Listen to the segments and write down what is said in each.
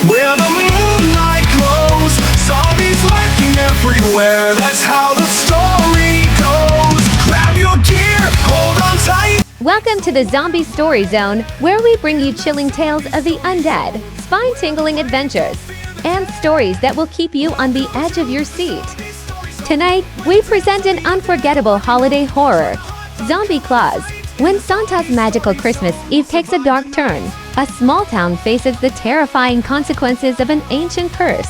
where the moonlight glows. Zombies lurking everywhere, that's how the story goes. Grab your gear, hold on tight. Welcome to the Zombie Story Zone, where we bring you chilling tales of the undead, spine-tingling adventures, and stories that will keep you on the edge of your seat. Tonight, we present an unforgettable holiday horror, Zombie Claus. When Santa's magical Christmas Eve takes a dark turn, a small town faces the terrifying consequences of an ancient curse.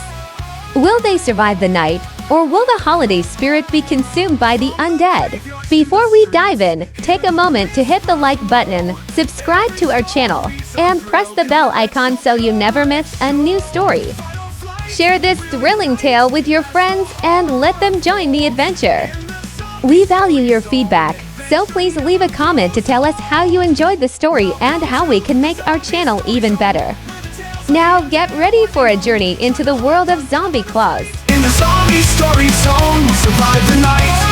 Will they survive the night, or will the holiday spirit be consumed by the undead? Before we dive in, take a moment to hit the like button, subscribe to our channel, and press the bell icon so you never miss a new story. Share this thrilling tale with your friends and let them join the adventure. We value your feedback, so please leave a comment to tell us how you enjoyed the story and how we can make our channel even better. Now get ready for a journey into the world of Zombie Claus. In the zombie story zone, we'll survive the night.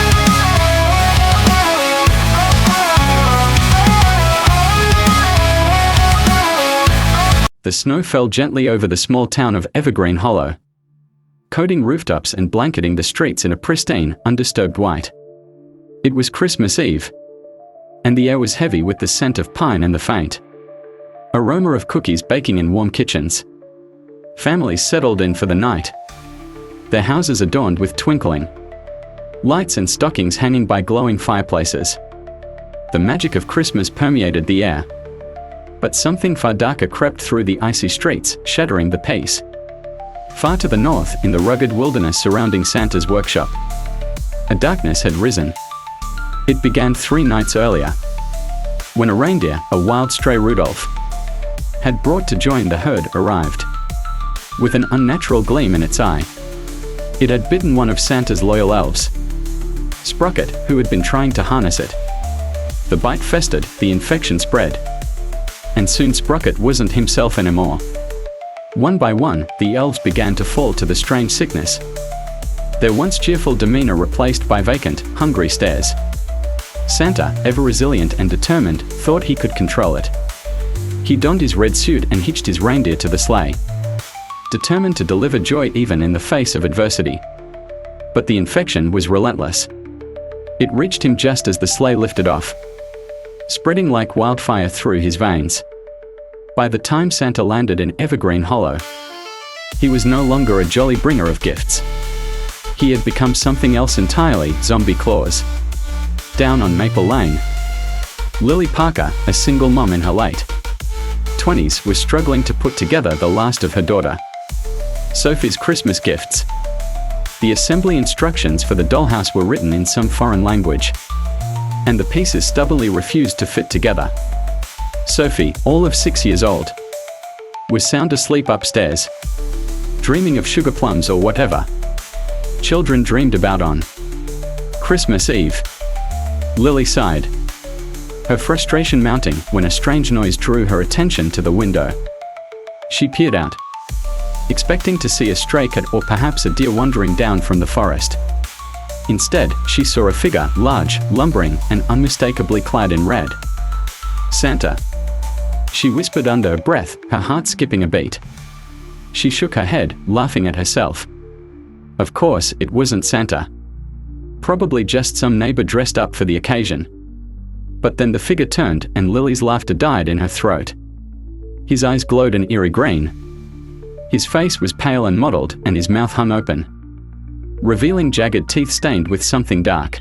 The snow fell gently over the small town of Evergreen Hollow, coating rooftops and blanketing the streets in a pristine, undisturbed white. It was Christmas Eve, and the air was heavy with the scent of pine and the faint aroma of cookies baking in warm kitchens. Families settled in for the night, their houses adorned with twinkling lights and stockings hanging by glowing fireplaces. The magic of Christmas permeated the air, but something far darker crept through the icy streets, shattering the peace. Far to the north, in the rugged wilderness surrounding Santa's workshop, a darkness had risen. It began 3 nights earlier, when a reindeer, a wild stray Rudolph, had brought to join the herd, arrived. With an unnatural gleam in its eye, it had bitten one of Santa's loyal elves, Sprocket, who had been trying to harness it. The bite festered, the infection spread, and soon Sprocket wasn't himself anymore. One by one, the elves began to fall to the strange sickness, their once cheerful demeanor replaced by vacant, hungry stares. Santa, ever resilient and determined, thought he could control it. He donned his red suit and hitched his reindeer to the sleigh, determined to deliver joy even in the face of adversity. But the infection was relentless. It reached him just as the sleigh lifted off, spreading like wildfire through his veins. By the time Santa landed in Evergreen Hollow, he was no longer a jolly bringer of gifts. He had become something else entirely, Zombie Claus. Down on Maple Lane, Lily Parker, a single mom in her late 20s, was struggling to put together the last of her daughter Sophie's Christmas gifts. The assembly instructions for the dollhouse were written in some foreign language, and the pieces stubbornly refused to fit together. Sophie, all of 6 years old, was sound asleep upstairs, dreaming of sugar plums or whatever children dreamed about on Christmas Eve. Lily sighed, her frustration mounting when a strange noise drew her attention to the window. She peered out, expecting to see a stray cat or perhaps a deer wandering down from the forest. Instead, she saw a figure, large, lumbering, and unmistakably clad in red. "Santa," she whispered under her breath, her heart skipping a beat. She shook her head, laughing at herself. Of course, it wasn't Santa. Probably just some neighbor dressed up for the occasion. But then the figure turned, and Lily's laughter died in her throat. His eyes glowed an eerie green. His face was pale and mottled, and his mouth hung open, revealing jagged teeth stained with something dark.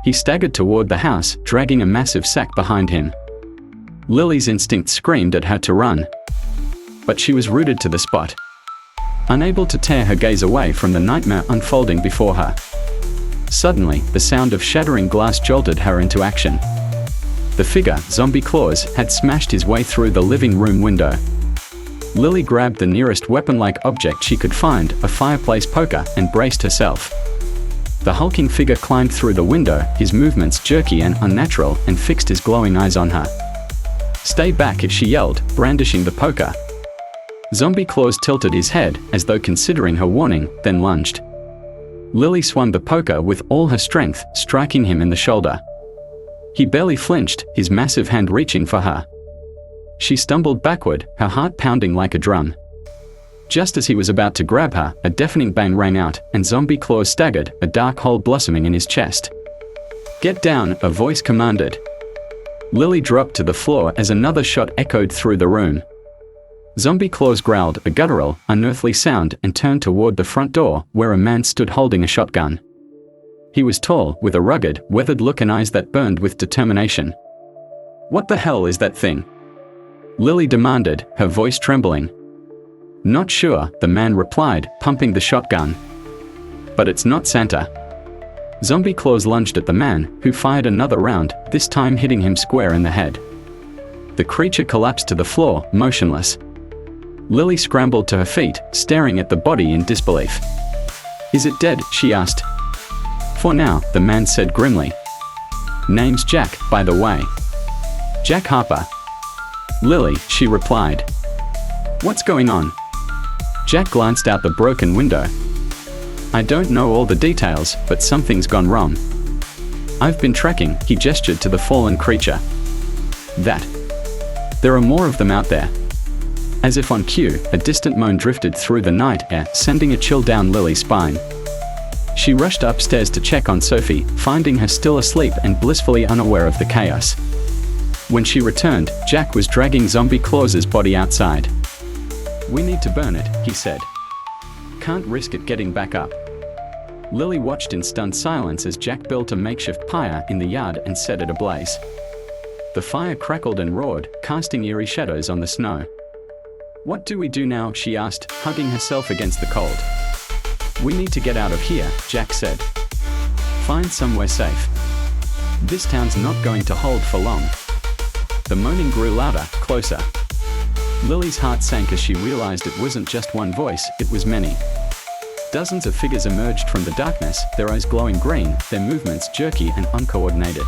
He staggered toward the house, dragging a massive sack behind him. Lily's instinct screamed at her to run, but she was rooted to the spot, unable to tear her gaze away from the nightmare unfolding before her. Suddenly, the sound of shattering glass jolted her into action. The figure, Zombie Claus, had smashed his way through the living room window. Lily grabbed the nearest weapon-like object she could find, a fireplace poker, and braced herself. The hulking figure climbed through the window, his movements jerky and unnatural, and fixed his glowing eyes on her. "Stay back," she yelled, brandishing the poker. Zombie Claus tilted his head, as though considering her warning, then lunged. Lily swung the poker with all her strength, striking him in the shoulder. He barely flinched, his massive hand reaching for her. She stumbled backward, her heart pounding like a drum. Just as he was about to grab her, a deafening bang rang out, and Zombie Claus staggered, a dark hole blossoming in his chest. "Get down," a voice commanded. Lily dropped to the floor as another shot echoed through the room. Zombie Claus growled a guttural, unearthly sound and turned toward the front door, where a man stood holding a shotgun. He was tall, with a rugged, weathered look and eyes that burned with determination. "What the hell is that thing?" Lily demanded, her voice trembling. "Not sure," the man replied, pumping the shotgun. "But it's not Santa." Zombie Claus lunged at the man, who fired another round, this time hitting him square in the head. The creature collapsed to the floor, motionless. Lily scrambled to her feet, staring at the body in disbelief. "Is it dead?" she asked. "For now," the man said grimly. "Name's Jack, by the way." "Jack Harper." "Lily," she replied. "What's going on?" Jack glanced out the broken window. "I don't know all the details, but something's gone wrong. I've been tracking," he gestured to the fallen creature. "That. There are more of them out there." As if on cue, a distant moan drifted through the night air, sending a chill down Lily's spine. She rushed upstairs to check on Sophie, finding her still asleep and blissfully unaware of the chaos. When she returned, Jack was dragging Zombie Claus's body outside. "We need to burn it," he said. "Can't risk it getting back up." Lily watched in stunned silence as Jack built a makeshift pyre in the yard and set it ablaze. The fire crackled and roared, casting eerie shadows on the snow. "What do we do now?" she asked, hugging herself against the cold. "We need to get out of here," Jack said. "Find somewhere safe. This town's not going to hold for long." The moaning grew louder, closer. Lily's heart sank as she realized it wasn't just one voice, it was many. Dozens of figures emerged from the darkness, their eyes glowing green, their movements jerky and uncoordinated.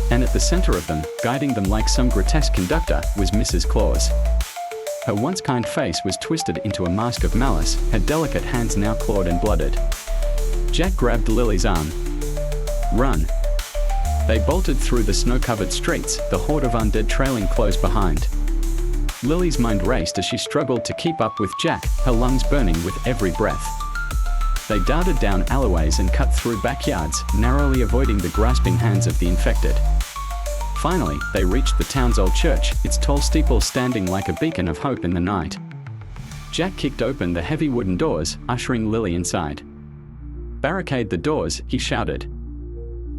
And at the center of them, guiding them like some grotesque conductor, was Mrs. Claus. Her once kind face was twisted into a mask of malice, her delicate hands now clawed and blooded. Jack grabbed Lily's arm. "Run." They bolted through the snow-covered streets, the horde of undead trailing close behind. Lily's mind raced as she struggled to keep up with Jack, her lungs burning with every breath. They darted down alleyways and cut through backyards, narrowly avoiding the grasping hands of the infected. Finally, they reached the town's old church, its tall steeple standing like a beacon of hope in the night. Jack kicked open the heavy wooden doors, ushering Lily inside. "Barricade the doors," he shouted.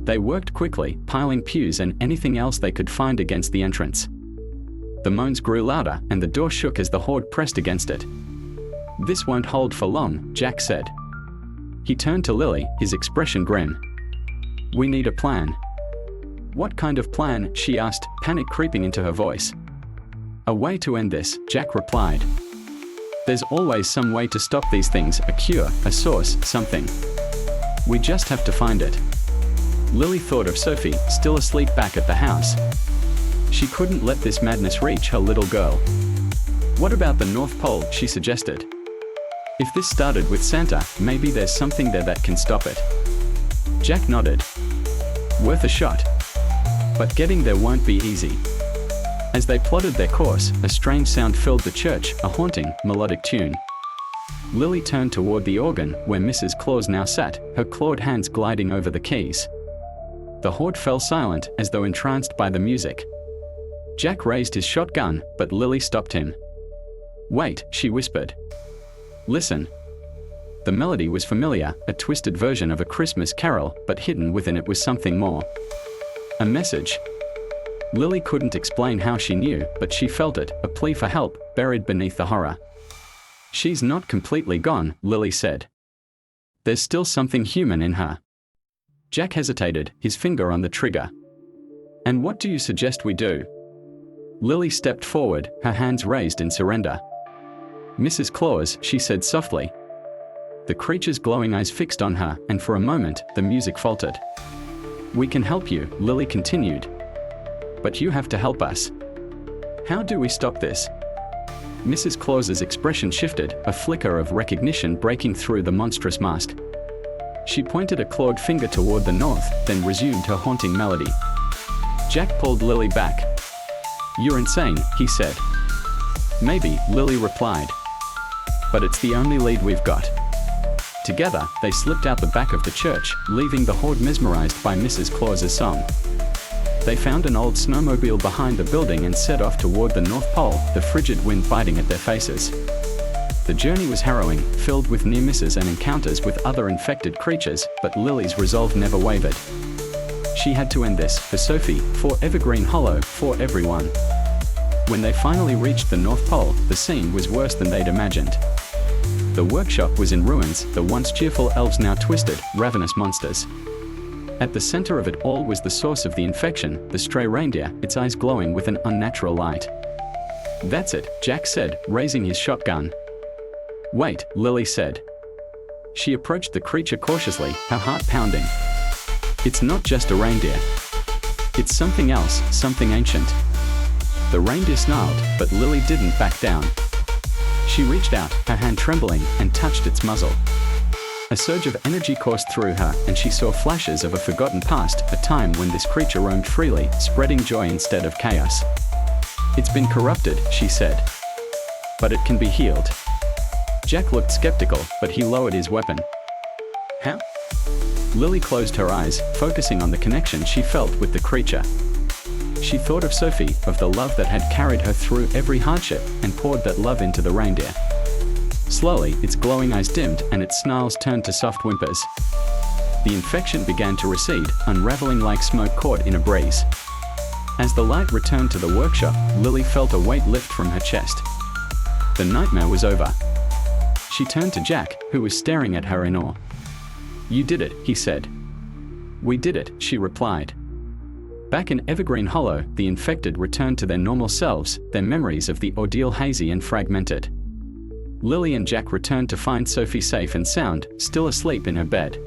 They worked quickly, piling pews and anything else they could find against the entrance. The moans grew louder, and the door shook as the horde pressed against it. "This won't hold for long," Jack said. He turned to Lily, his expression grim. "We need a plan." "What kind of plan?" she asked, panic creeping into her voice. "A way to end this," Jack replied. "There's always some way to stop these things, a cure, a source, something. We just have to find it." Lily thought of Sophie, still asleep back at the house. She couldn't let this madness reach her little girl. "What about the North Pole?" she suggested. "If this started with Santa, maybe there's something there that can stop it." Jack nodded. "Worth a shot. But getting there won't be easy." As they plotted their course, a strange sound filled the church, a haunting, melodic tune. Lily turned toward the organ, where Mrs. Claus now sat, her clawed hands gliding over the keys. The horde fell silent, as though entranced by the music. Jack raised his shotgun, but Lily stopped him. "Wait," she whispered. "Listen." The melody was familiar, a twisted version of a Christmas carol, but hidden within it was something more. A message. Lily couldn't explain how she knew, but she felt it, a plea for help, buried beneath the horror. "She's not completely gone," Lily said. "There's still something human in her." Jack hesitated, his finger on the trigger. "And what do you suggest we do?" Lily stepped forward, her hands raised in surrender. "Mrs. Claus," she said softly. The creature's glowing eyes fixed on her, and for a moment, the music faltered. "We can help you," Lily continued. "But you have to help us. How do we stop this?" Mrs. Claus's expression shifted, a flicker of recognition breaking through the monstrous mask. She pointed a clawed finger toward the north, then resumed her haunting melody. Jack pulled Lily back. "You're insane," he said. "Maybe," Lily replied. but it's the only lead we've got." Together, they slipped out the back of the church, leaving the horde mesmerized by Mrs. Claus's song. They found an old snowmobile behind the building and set off toward the North Pole, the frigid wind biting at their faces. The journey was harrowing, filled with near misses and encounters with other infected creatures, but Lily's resolve never wavered. She had to end this, for Sophie, for Evergreen Hollow, for everyone. When they finally reached the North Pole, the scene was worse than they'd imagined. The workshop was in ruins, the once cheerful elves now twisted, ravenous monsters. At the center of it all was the source of the infection, the stray reindeer, its eyes glowing with an unnatural light. "That's it," Jack said, raising his shotgun. "Wait," Lily said. She approached the creature cautiously, her heart pounding. "It's not just a reindeer. It's something else, something ancient." The reindeer snarled, but Lily didn't back down. She reached out, her hand trembling, and touched its muzzle. A surge of energy coursed through her, and she saw flashes of a forgotten past, a time when this creature roamed freely, spreading joy instead of chaos. "It's been corrupted," she said. "But it can be healed." Jack looked skeptical, but he lowered his weapon. "How?" Lily closed her eyes, focusing on the connection she felt with the creature. She thought of Sophie, of the love that had carried her through every hardship, and poured that love into the reindeer. Slowly, its glowing eyes dimmed, and its snarls turned to soft whimpers. The infection began to recede, unraveling like smoke caught in a breeze. As the light returned to the workshop, Lily felt a weight lift from her chest. The nightmare was over. She turned to Jack, who was staring at her in awe. "You did it," he said. "We did it," she replied. Back in Evergreen Hollow, the infected returned to their normal selves, their memories of the ordeal hazy and fragmented. Lily and Jack returned to find Sophie safe and sound, still asleep in her bed.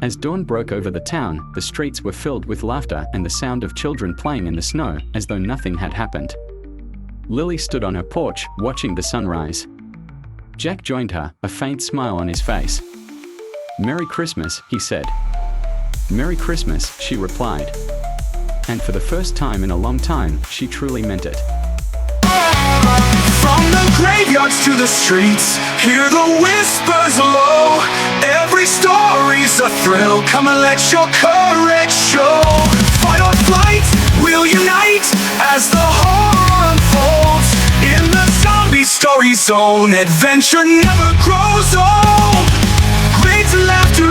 As dawn broke over the town, the streets were filled with laughter and the sound of children playing in the snow, as though nothing had happened. Lily stood on her porch, watching the sunrise. Jack joined her, a faint smile on his face. "Merry Christmas," he said. "Merry Christmas," she replied. And for the first time in a long time, she truly meant it. From the graveyards to the streets, hear the whispers low. Every story's a thrill, come and let your courage show. Fight or flight, we'll unite as the horror unfolds. In the zombie story zone, adventure never grows old. Grades and laughter